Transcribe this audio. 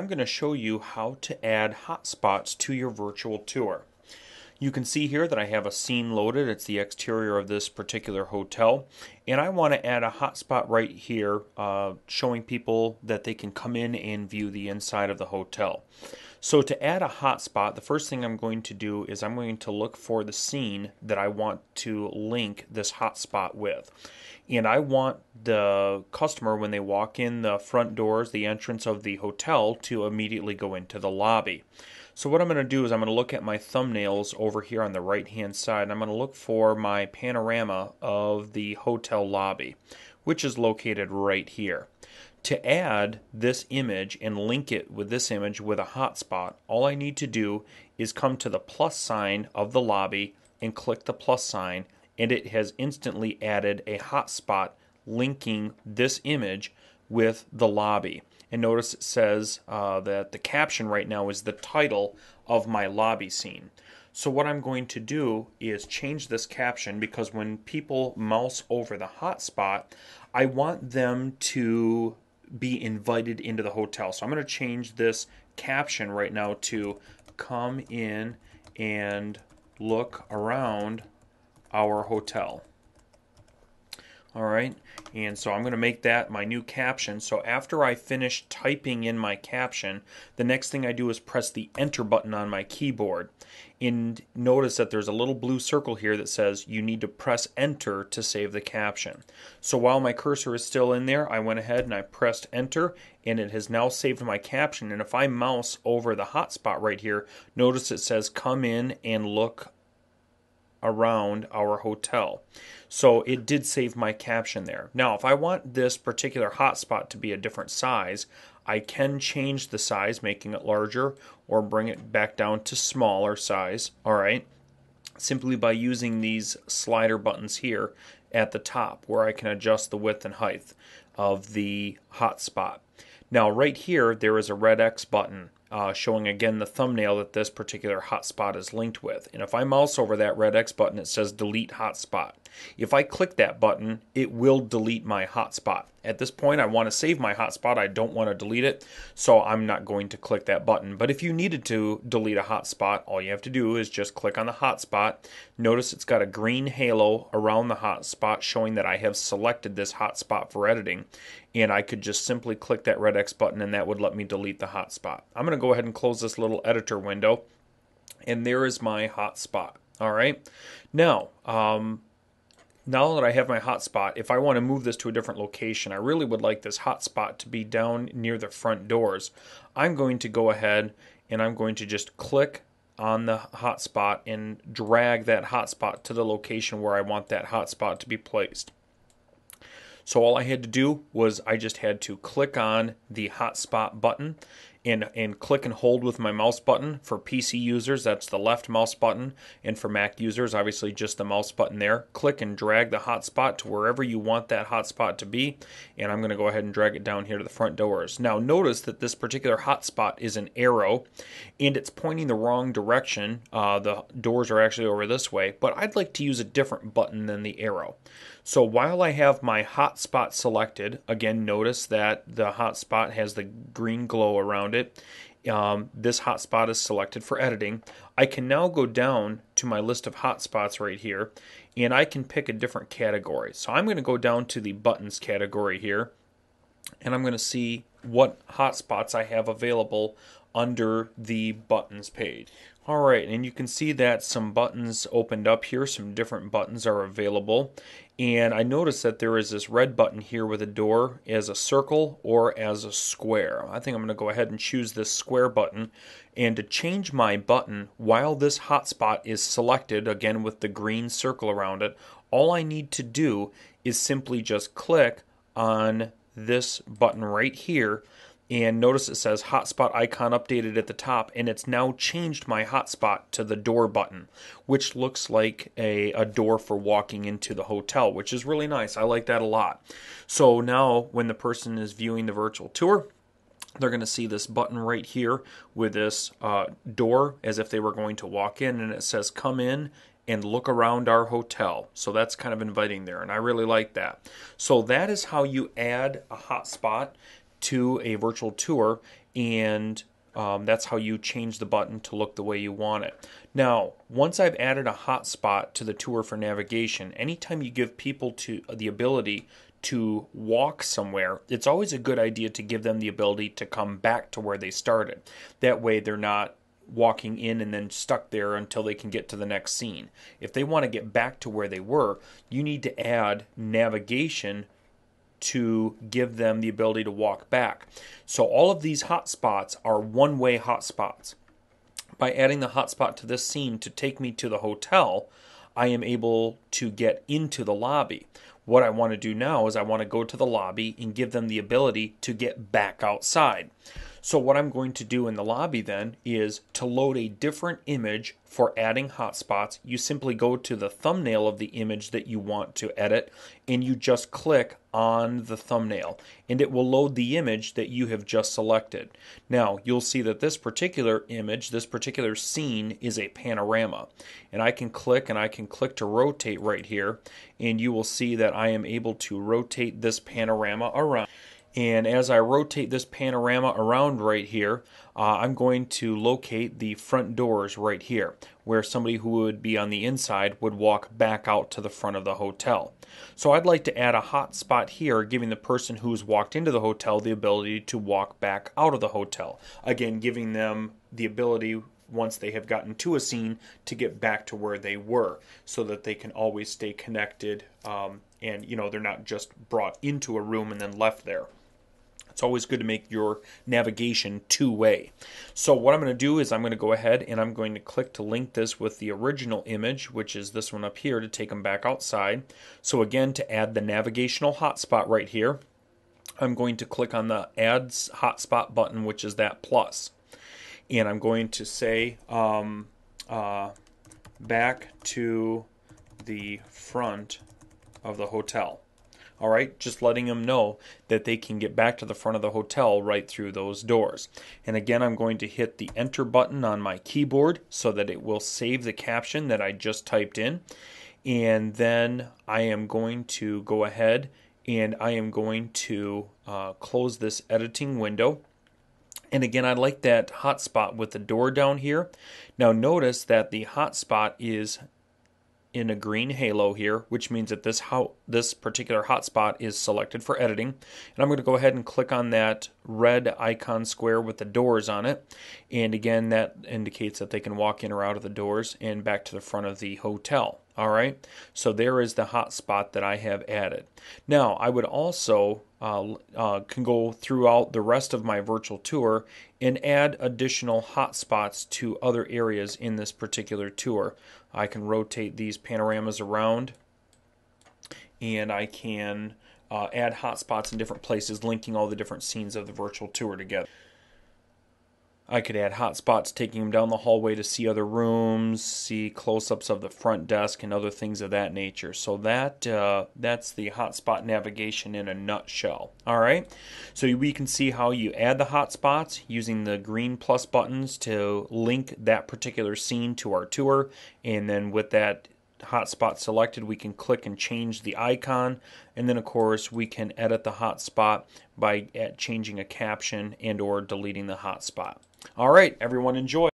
going to show you how to add hotspots to your virtual tour. You can see here that I have a scene loaded. It's the exterior of this particular hotel, and I want to add a hotspot right here showing people that they can come in and view the inside of the hotel. So to add a hotspot, the first thing I'm going to do is I'm going to look for the scene that I want to link this hotspot with. And I want the customer, when they walk in the front doors, the entrance of the hotel, to immediately go into the lobby. So what I'm going to do is I'm going to look at my thumbnails over here on the right hand side, and I'm going to look for my panorama of the hotel lobby, which is located right here. To add this image and link it with this image with a hotspot, all I need to do is come to the plus sign of the lobby and click the plus sign, and it has instantly added a hotspot linking this image with the lobby. And notice it says that the caption right now is the title of my lobby scene. So what I'm going to do is change this caption, because when people mouse over the hotspot, I want them to be invited into the hotel. So I'm going to change this caption right now to "Come in and look around our hotel." Alright, and so I'm going to make that my new caption. So after I finish typing in my caption, the next thing I do is press the enter button on my keyboard. And notice that there's a little blue circle here that says you need to press enter to save the caption. So while my cursor is still in there, I went ahead and I pressed enter, and it has now saved my caption. And if I mouse over the hotspot right here, notice it says "Come in and look around our hotel." So it did save my caption there. Now, if I want this particular hotspot to be a different size, I can change the size, making it larger, or bring it back down to smaller size, alright, simply by using these slider buttons here at the top, where I can adjust the width and height of the hotspot. Now right here there is a red X button showing again the thumbnail that this particular hotspot is linked with. And if I mouse over that red X button, it says delete hotspot. If I click that button, it will delete my hotspot. At this point, I want to save my hotspot. I don't want to delete it, so I'm not going to click that button. But if you needed to delete a hotspot, all you have to do is just click on the hotspot. Notice it's got a green halo around the hotspot showing that I have selected this hotspot for editing. And I could just simply click that red X button, and that would let me delete the hotspot. I'm going to go ahead and close this little editor window, and there is my hotspot. All right. Now that I have my hotspot, if I want to move this to a different location, I really would like this hotspot to be down near the front doors. I'm going to go ahead and I'm going to just click on the hotspot and drag that hotspot to the location where I want that hotspot to be placed. So all I had to do was I just had to click on the hotspot button and click and hold with my mouse button. For PC users, that's the left mouse button, and for Mac users, obviously just the mouse button there. Click and drag the hotspot to wherever you want that hotspot to be, and I'm going to go ahead and drag it down here to the front doors. Now notice that this particular hotspot is an arrow, and it's pointing the wrong direction. The doors are actually over this way, but I'd like to use a different button than the arrow. So while I have my hotspot selected, again, notice that the hotspot has the green glow around it. This hotspot is selected for editing. I can now go down to my list of hotspots right here, and I can pick a different category. So I'm going to go down to the buttons category here, and I'm going to see what hotspots I have available under the buttons page. Alright, and you can see that some buttons opened up here, some different buttons are available, and I noticed that there is this red button here with a door as a circle or as a square. I think I'm going to go ahead and choose this square button, and to change my button while this hotspot is selected, again with the green circle around it, all I need to do is simply just click on this button right here, and notice it says hotspot icon updated at the top, and it's now changed my hotspot to the door button, which looks like a door for walking into the hotel, which is really nice. I like that a lot. So now when the person is viewing the virtual tour, they're going to see this button right here with this door as if they were going to walk in, and it says "Come in and look around our hotel." So that's kind of inviting there, and I really like that. So that is how you add a hotspot to a virtual tour, and that's how you change the button to look the way you want it. Now, once I've added a hotspot to the tour for navigation, anytime you give people to the ability to walk somewhere, it's always a good idea to give them the ability to come back to where they started. That way they're not walking in and then stuck there until they can get to the next scene. If they want to get back to where they were, you need to add navigation to give them the ability to walk back. So all of these hotspots are one-way hotspots. By adding the hotspot to this scene to take me to the hotel, I am able to get into the lobby. What I want to do now is I want to go to the lobby and give them the ability to get back outside. So what I'm going to do in the lobby then is to load a different image for adding hotspots. You simply go to the thumbnail of the image that you want to edit, and you just click on the thumbnail, and it will load the image that you have just selected. Now, you'll see that this particular image, this particular scene, is a panorama. And I can click to rotate right here, and you will see that I am able to rotate this panorama around. And as I rotate this panorama around right here, I'm going to locate the front doors right here, where somebody who would be on the inside would walk back out to the front of the hotel. So I'd like to add a hotspot here, giving the person who's walked into the hotel the ability to walk back out of the hotel. Again, giving them the ability, once they have gotten to a scene, to get back to where they were, so that they can always stay connected, and they're not just brought into a room and then left there. It's always good to make your navigation two-way. So what I'm going to do is I'm going to go ahead and I'm going to click to link this with the original image, which is this one up here, to take them back outside. So again, to add the navigational hotspot right here, I'm going to click on the Add Hotspot button, which is that plus. And I'm going to say back to the front of the hotel. All right, just letting them know that they can get back to the front of the hotel right through those doors. And again, I'm going to hit the enter button on my keyboard so that it will save the caption that I just typed in. And then I am going to go ahead and I am going to close this editing window. And again, I like that hotspot with the door down here. Now notice that the hotspot is in a green halo here, which means that this particular hotspot is selected for editing. And I'm going to go ahead and click on that red icon square with the doors on it. And again, that indicates that they can walk in or out of the doors and back to the front of the hotel. All right, so there is the hotspot that I have added. Now, I would also can go throughout the rest of my virtual tour and add additional hotspots to other areas in this particular tour. I can rotate these panoramas around, and I can add hotspots in different places, linking all the different scenes of the virtual tour together. I could add hotspots taking them down the hallway to see other rooms, see close-ups of the front desk, and other things of that nature. So that's the hotspot navigation in a nutshell. All right, so we can see how you add the hotspots using the green plus buttons to link that particular scene to our tour, and then with that hotspot selected, we can click and change the icon, and then of course we can edit the hotspot by changing a caption and or deleting the hotspot. All right, everyone, enjoy.